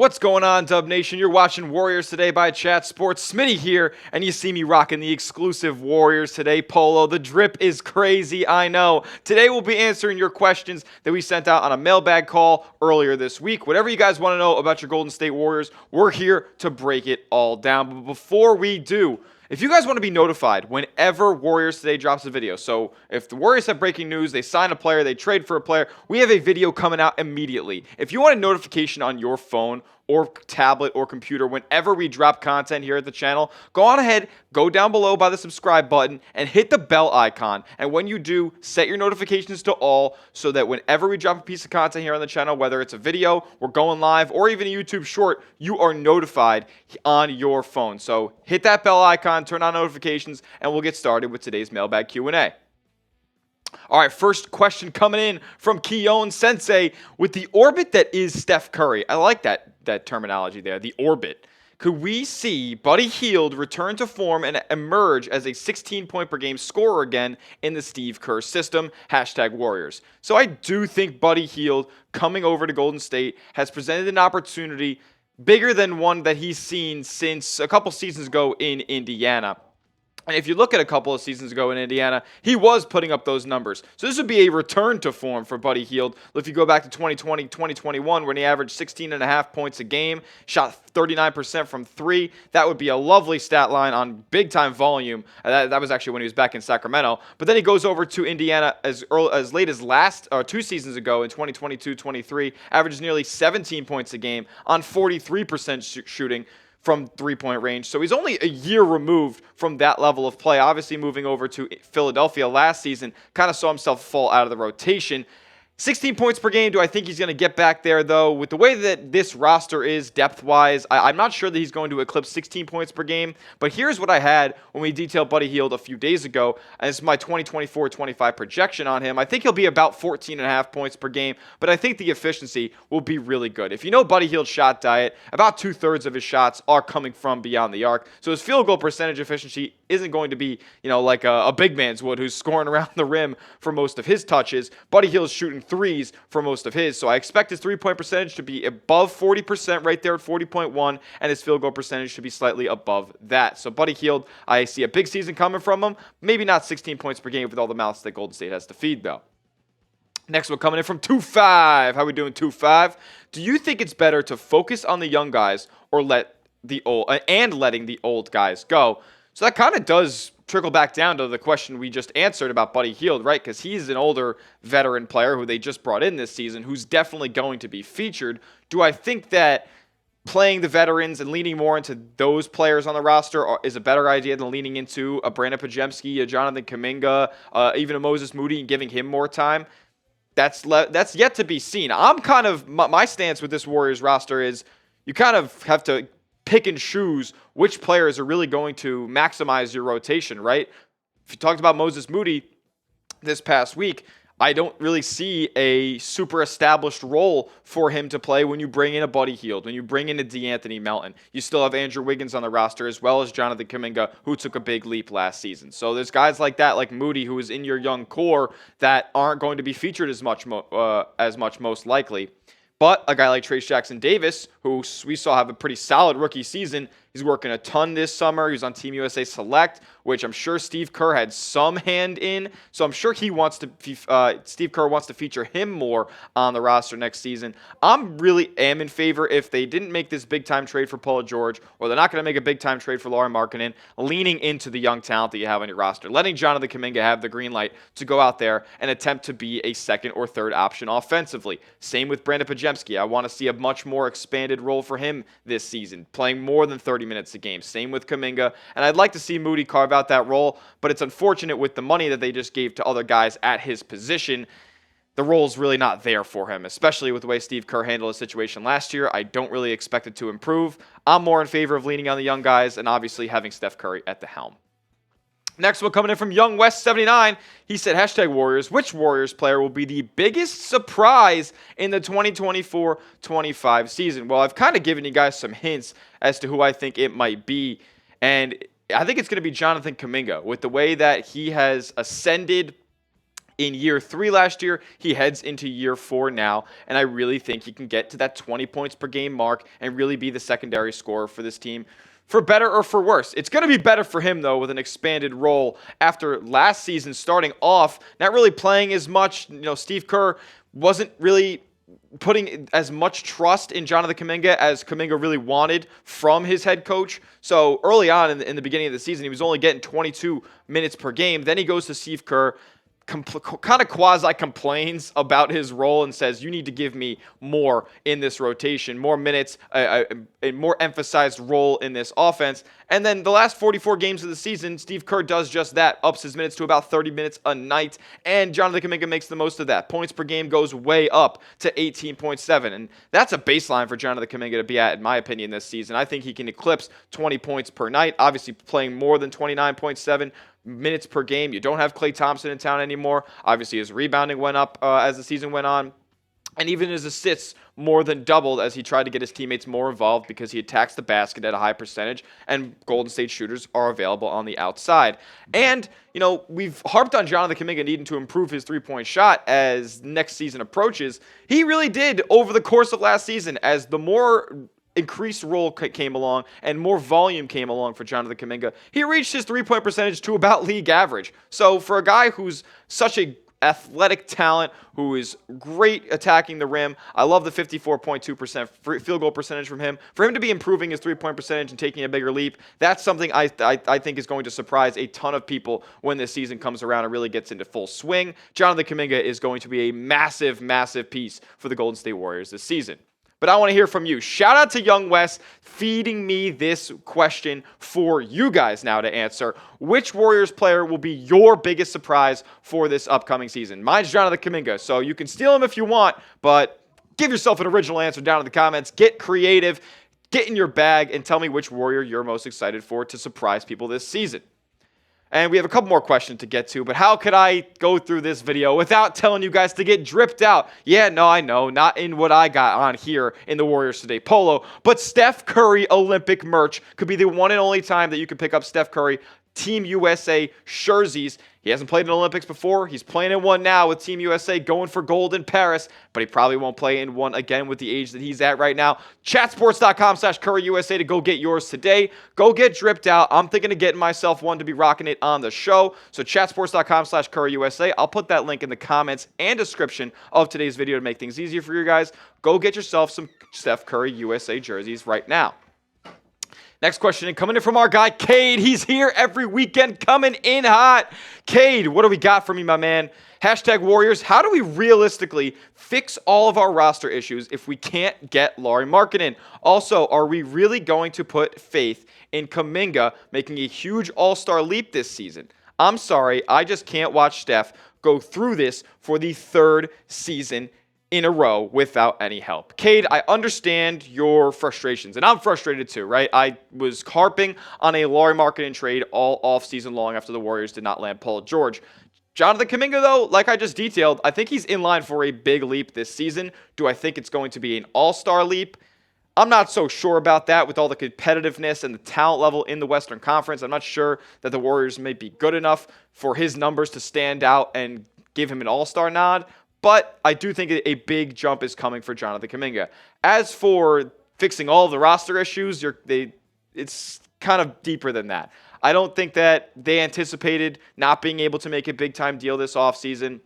What's going on, Dub Nation? You're watching Warriors Today by Chat Sports. Smitty here, and you see me rocking the exclusive Warriors Today polo. The drip is crazy, I know. Today we'll be answering your questions that we sent out on a mailbag call earlier this week. Whatever you guys want to know about your Golden State Warriors, we're here to break it all down. But before we do, if you guys want to be notified whenever Warriors Today drops a video, so if the Warriors have breaking news, they sign a player, they trade for a player, we have a video coming out immediately. If you want a notification on your phone or tablet or computer whenever we drop content here at the channel, go on ahead, go down below by the subscribe button and hit the bell icon. And when you do, set your notifications to all so that whenever we drop a piece of content here on the channel, whether it's a video, we're going live, or even a YouTube short, you are notified on your phone. So hit that bell icon, turn on notifications, and we'll get started with today's mailbag Q&A. All right, first question coming in from Kionne Sensei. With the orbit that is Steph Curry, I like that terminology there, the orbit. Could we see Buddy Hield return to form and emerge as a 16-point per game scorer again in the Steve Kerr system? #Warriors. So I do think Buddy Hield coming over to Golden State has presented an opportunity bigger than one that he's seen since a couple seasons ago in Indiana. And if you look at a couple of seasons ago in Indiana, he was putting up those numbers. So this would be a return to form for Buddy Hield. If you go back to 2020, 2021, when he averaged 16.5 points a game, shot 39% from three, that would be a lovely stat line on big-time volume. That was actually when he was back in Sacramento. But then he goes over to Indiana as late as 2 seasons ago in 2022-23, averages nearly 17 points a game on 43% shooting from three-point range. So he's only a year removed from that level of play. Obviously, moving over to Philadelphia last season, kind of saw himself fall out of the rotation. 16 points per game. Do I think he's going to get back there, though? With the way that this roster is depth-wise, I'm not sure that he's going to eclipse 16 points per game. But here's what I had when we detailed Buddy Hield a few days ago. And this is my 2024-25 projection on him. I think he'll be about 14.5 points per game, but I think the efficiency will be really good. If you know Buddy Hield's shot diet, about 2/3 of his shots are coming from beyond the arc. So his field goal percentage efficiency isn't going to be, like a big man's would, who's scoring around the rim for most of his touches. Buddy Hield's shooting threes for most of his. So I expect his three-point percentage to be above 40%, right there at 40.1, and his field goal percentage to be slightly above that. So Buddy Hield, I see a big season coming from him. Maybe not 16 points per game with all the mouths that Golden State has to feed, though. Next one coming in from 2-5. How we doing, 2-5? Do you think it's better to focus on the young guys or letting the old guys go? So that kind of does trickle back down to the question we just answered about Buddy Hield, right? Because he's an older veteran player who they just brought in this season who's definitely going to be featured. Do I think that playing the veterans and leaning more into those players on the roster is a better idea than leaning into a Brandon Podziemski, a Jonathan Kuminga, even a Moses Moody and giving him more time? That's yet to be seen. My stance with this Warriors roster is you kind of have to pick and choose which players are really going to maximize your rotation, right? If you talked about Moses Moody this past week, I don't really see a super established role for him to play when you bring in a Buddy Hield, when you bring in a DeAnthony Melton. You still have Andrew Wiggins on the roster as well as Jonathan Kuminga, who took a big leap last season. So there's guys like that, like Moody, who is in your young core, that aren't going to be featured as much most likely. But a guy like Trayce Jackson-Davis, who we saw have a pretty solid rookie season, he's working a ton this summer. He's on Team USA Select, which I'm sure Steve Kerr had some hand in. So I'm sure Steve Kerr wants to feature him more on the roster next season. I'm really in favor, if they didn't make this big-time trade for Paul George, or they're not going to make a big-time trade for Lauri Markkanen, leaning into the young talent that you have on your roster, letting Jonathan Kuminga have the green light to go out there and attempt to be a second or third option offensively. Same with Brandon Podziemski. I want to see a much more expanded role for him this season, playing more than 30 minutes a game. Same with Kuminga. And I'd like to see Moody carve out that role, but it's unfortunate with the money that they just gave to other guys at his position. The role's really not there for him, especially with the way Steve Kerr handled his situation last year. I don't really expect it to improve. I'm more in favor of leaning on the young guys and obviously having Steph Curry at the helm. Next one coming in from Young West 79. He said, #Warriors. Which Warriors player will be the biggest surprise in the 2024-25 season? Well, I've kind of given you guys some hints as to who I think it might be. And I think it's going to be Jonathan Kuminga. With the way that he has ascended in year 3 last year. He heads into year 4 now, and I really think he can get to that 20 points per game mark and really be the secondary scorer for this team, for better or for worse. It's going to be better for him, though, with an expanded role after last season starting off, not really playing as much. Steve Kerr wasn't really putting as much trust in Jonathan Kuminga as Kuminga really wanted from his head coach. So early on in the beginning of the season, he was only getting 22 minutes per game. Then he goes to Steve Kerr, kind of quasi-complains about his role and says, you need to give me more in this rotation, more minutes, a more emphasized role in this offense. And then the last 44 games of the season, Steve Kerr does just that, ups his minutes to about 30 minutes a night, and Jonathan Kuminga makes the most of that. Points per game goes way up to 18.7, and that's a baseline for Jonathan Kuminga to be at, in my opinion, this season. I think he can eclipse 20 points per night, obviously playing more than 29.7 minutes per game. You don't have Klay Thompson in town anymore. Obviously, his rebounding went up as the season went on. And even his assists more than doubled as he tried to get his teammates more involved because he attacks the basket at a high percentage, and Golden State shooters are available on the outside. And, we've harped on Jonathan Kuminga needing to improve his three-point shot as next season approaches. He really did over the course of last season, as the more increased role came along and more volume came along for Jonathan Kuminga. He reached his three-point percentage to about league average. So for a guy who's such a athletic talent, who is great attacking the rim, I love the 54.2% field goal percentage from him. For him to be improving his three-point percentage and taking a bigger leap, that's something I think is going to surprise a ton of people when this season comes around and really gets into full swing. Jonathan Kuminga is going to be a massive, massive piece for the Golden State Warriors this season. But I want to hear from you. Shout out to Young Wes feeding me this question for you guys now to answer. Which Warriors player will be your biggest surprise for this upcoming season? Mine's Jonathan Kuminga, so you can steal him if you want, but give yourself an original answer down in the comments. Get creative, get in your bag, and tell me which Warrior you're most excited for to surprise people this season. And we have a couple more questions to get to, but how could I go through this video without telling you guys to get dripped out? Yeah, no, I know, not in what I got on here in the Warriors Today polo, but Steph Curry Olympic merch could be the one and only time that you can pick up Steph Curry Team USA jerseys. He hasn't played in the Olympics before. He's playing in one now with Team USA, going for gold in Paris, but he probably won't play in one again with the age that he's at right now. Chatsports.com/CurryUSA to go get yours today. Go get dripped out. I'm thinking of getting myself one to be rocking it on the show. So chatsports.com/CurryUSA. I'll put that link in the comments and description of today's video to make things easier for you guys. Go get yourself some Steph Curry USA jerseys right now. Next question, coming in from our guy, Cade. He's here every weekend, coming in hot. Cade, what do we got from you, my man? #Warriors, how do we realistically fix all of our roster issues if we can't get Lauri Markkanen? Also, are we really going to put faith in Kuminga making a huge all-star leap this season? I'm sorry, I just can't watch Steph go through this for the 3rd season in a row without any help. Cade, I understand your frustrations, and I'm frustrated too, right? I was harping on a Lauri Markkanen trade all offseason long after the Warriors did not land Paul George. Jonathan Kuminga, though, like I just detailed, I think he's in line for a big leap this season. Do I think it's going to be an all-star leap? I'm not so sure about that with all the competitiveness and the talent level in the Western Conference. I'm not sure that the Warriors may be good enough for his numbers to stand out and give him an all-star nod. But I do think a big jump is coming for Jonathan Kuminga. As for fixing all of the roster issues, it's kind of deeper than that. I don't think that they anticipated not being able to make a big-time deal this offseason,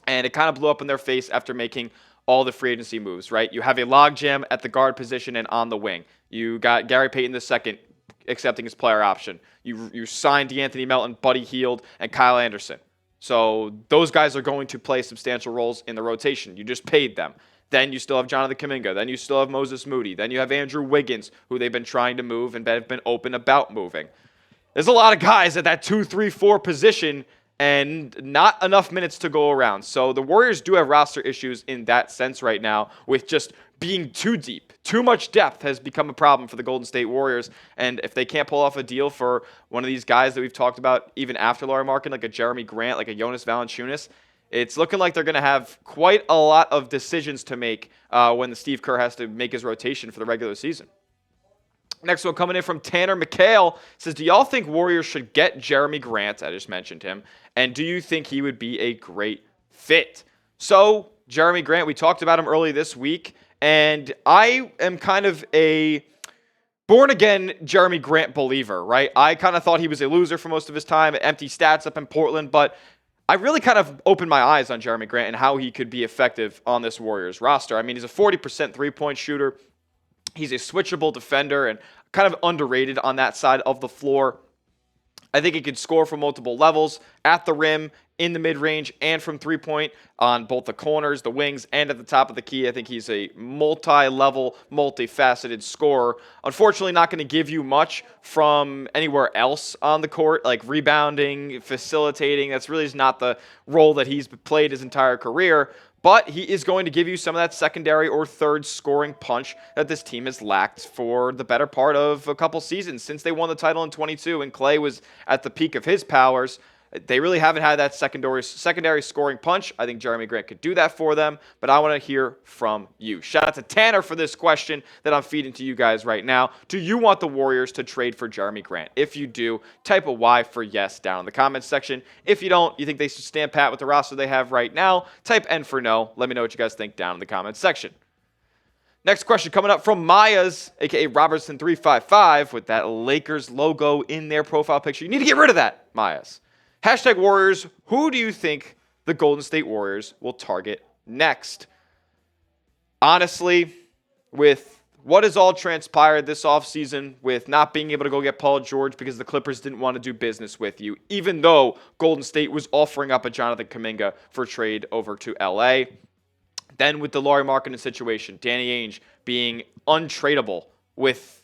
and it kind of blew up in their face after making all the free agency moves, right? You have a logjam at the guard position and on the wing. You got Gary Payton II accepting his player option. You signed DeAnthony Melton, Buddy Hield, and Kyle Anderson. So those guys are going to play substantial roles in the rotation. You just paid them. Then you still have Jonathan Kuminga. Then you still have Moses Moody. Then you have Andrew Wiggins, who they've been trying to move and have been open about moving. There's a lot of guys at that 2, 3, 4 position and not enough minutes to go around. So the Warriors do have roster issues in that sense right now with just being too deep. Too much depth has become a problem for the Golden State Warriors. And if they can't pull off a deal for one of these guys that we've talked about even after Lauri Markkanen, like a Jerami Grant, like a Jonas Valanciunas, it's looking like they're going to have quite a lot of decisions to make when the Steve Kerr has to make his rotation for the regular season. Next one coming in from Tanner McHale says, do y'all think Warriors should get Jerami Grant, I just mentioned him, And do you think he would be a great fit? So, Jerami Grant, we talked about him early this week, and I am kind of a born-again Jerami Grant believer, right? I kind of thought he was a loser for most of his time, empty stats up in Portland, but I really kind of opened my eyes on Jerami Grant and how he could be effective on this Warriors roster. I mean, he's a 40% three-point shooter. He's a switchable defender and kind of underrated on that side of the floor. I think he could score from multiple levels, at the rim, in the mid-range, and from three-point on both the corners, the wings, and at the top of the key. I think he's a multi-level, multifaceted scorer. Unfortunately, not going to give you much from anywhere else on the court, like rebounding, facilitating. That's really not the role that he's played his entire career. But he is going to give you some of that secondary or third scoring punch that this team has lacked for the better part of a couple seasons since they won the title in 22 and Klay was at the peak of his powers. They really haven't had that secondary scoring punch. I think Jerami Grant could do that for them, but I want to hear from you. Shout out to Tanner for this question that I'm feeding to you guys right now. Do you want the Warriors to trade for Jerami Grant? If you do, type a Y for yes down in the comments section. If you don't, you think they should stand pat with the roster they have right now, type N for no. Let me know what you guys think down in the comments section. Next question coming up from Myers, a.k.a. Robertson355, with that Lakers logo in their profile picture. You need to get rid of that, Myers. Hashtag Warriors, who do you think the Golden State Warriors will target next? Honestly, with what has all transpired this offseason, with not being able to go get Paul George because the Clippers didn't want to do business with you, even though Golden State was offering up a Jonathan Kuminga for trade over to LA. Then with the Lauri Markkanen situation, Danny Ainge being untradeable with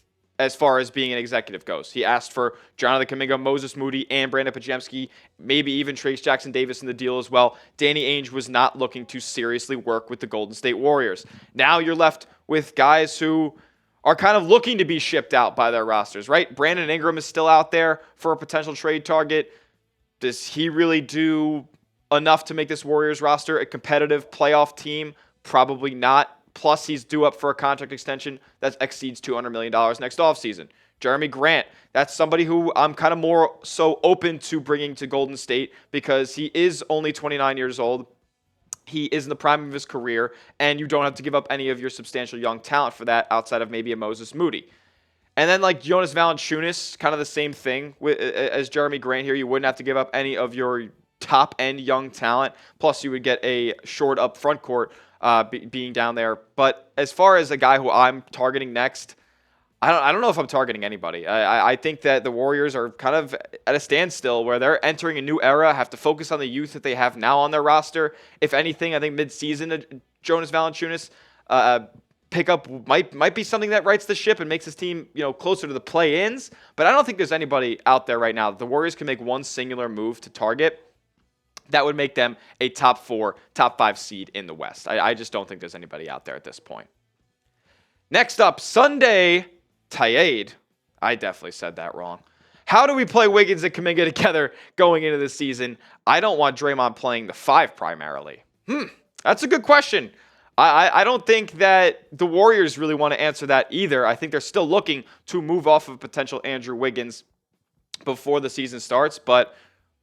as far as being an executive goes. He asked for Jonathan Kuminga, Moses Moody, and Brandon Podziemski, maybe even Trace Jackson Davis in the deal as well. Danny Ainge was not looking to seriously work with the Golden State Warriors. Now you're left with guys who are kind of looking to be shipped out by their rosters, right? Brandon Ingram is still out there for a potential trade target. Does he really do enough to make this Warriors roster a competitive playoff team? Probably not. Plus, he's due up for a contract extension that exceeds $200 million next offseason. Jerami Grant, that's somebody who I'm kind of more so open to bringing to Golden State because he is only 29 years old. He is in the prime of his career, and you don't have to give up any of your substantial young talent for that outside of maybe a Moses Moody. And then like Jonas Valanciunas, kind of the same thing as Jerami Grant here. You wouldn't have to give up any of your top-end young talent. Plus, you would get a short up front court being down there. But as far as a guy who I'm targeting next, I don't know if I'm targeting anybody. I think that the Warriors are kind of at a standstill where they're entering a new era, have to focus on the youth that they have now on their roster. If anything, I think mid-season, Jonas Valanciunas pickup might be something that rights the ship and makes this team closer to the play-ins. But I don't think there's anybody out there right now that the Warriors can make one singular move to target that would make them a top 4, top 5 seed in the West. I just don't think there's anybody out there at this point. Next up, Sunday Tayade. I definitely said that wrong. How do we play Wiggins and Kuminga together going into the season? I don't want Draymond playing the 5 primarily. That's a good question. I don't think that the Warriors really want to answer that either. I think they're still looking to move off of potential Andrew Wiggins before the season starts, but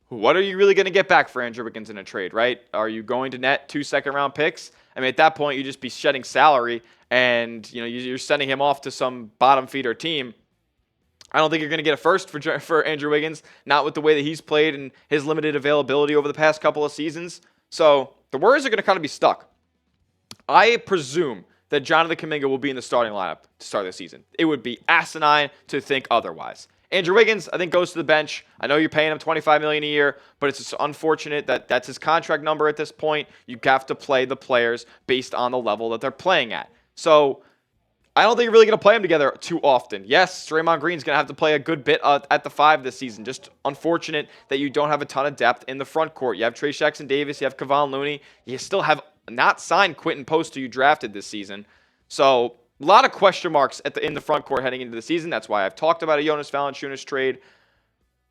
what are you really going to get back for Andrew Wiggins in a trade, right? Are you going to net 2 second-round picks? I mean, at that point, you'd just be shedding salary, and you're sending him off to some bottom-feeder team. I don't think you're going to get a first for Andrew Wiggins, not with the way that he's played and his limited availability over the past couple of seasons. So the Warriors are going to kind of be stuck. I presume that Jonathan Kuminga will be in the starting lineup to start the season. It would be asinine to think otherwise. Andrew Wiggins, I think, goes to the bench. I know you're paying him $25 million a year, but it's just unfortunate that that's his contract number at this point. You have to play the players based on the level that they're playing at. So I don't think you're really going to play them together too often. Yes, Draymond Green's going to have to play a good bit at the 5 this season. Just unfortunate that you don't have a ton of depth in the front court. You have Trace Jackson Davis, you have Kevon Looney. You still have not signed Quentin Post, who you drafted this season. So a lot of question marks in the front court heading into the season. That's why I've talked about a Jonas Valanciunas trade.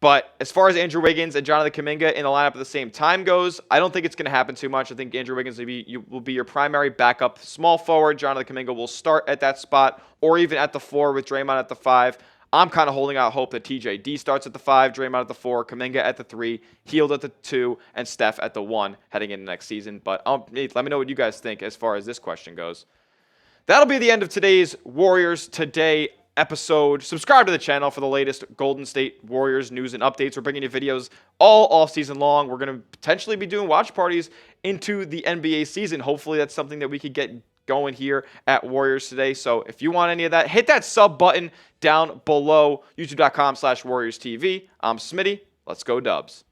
But as far as Andrew Wiggins and Jonathan Kuminga in the lineup at the same time goes, I don't think it's going to happen too much. I think Andrew Wiggins will be your primary backup small forward. Jonathan Kuminga will start at that spot or even at the 4 with Draymond at the 5. I'm kind of holding out hope that TJD starts at the 5, Draymond at the 4, Kuminga at the 3, Hield at the 2, and Steph at the 1 heading into next season. But let me know what you guys think as far as this question goes. That'll be the end of today's Warriors Today episode. Subscribe to the channel for the latest Golden State Warriors news and updates. We're bringing you videos all off season long. We're going to potentially be doing watch parties into the NBA season. Hopefully that's something that we could get going here at Warriors Today. So if you want any of that, hit that sub button down below, youtube.com/WarriorsTV. I'm Smitty. Let's go Dubs.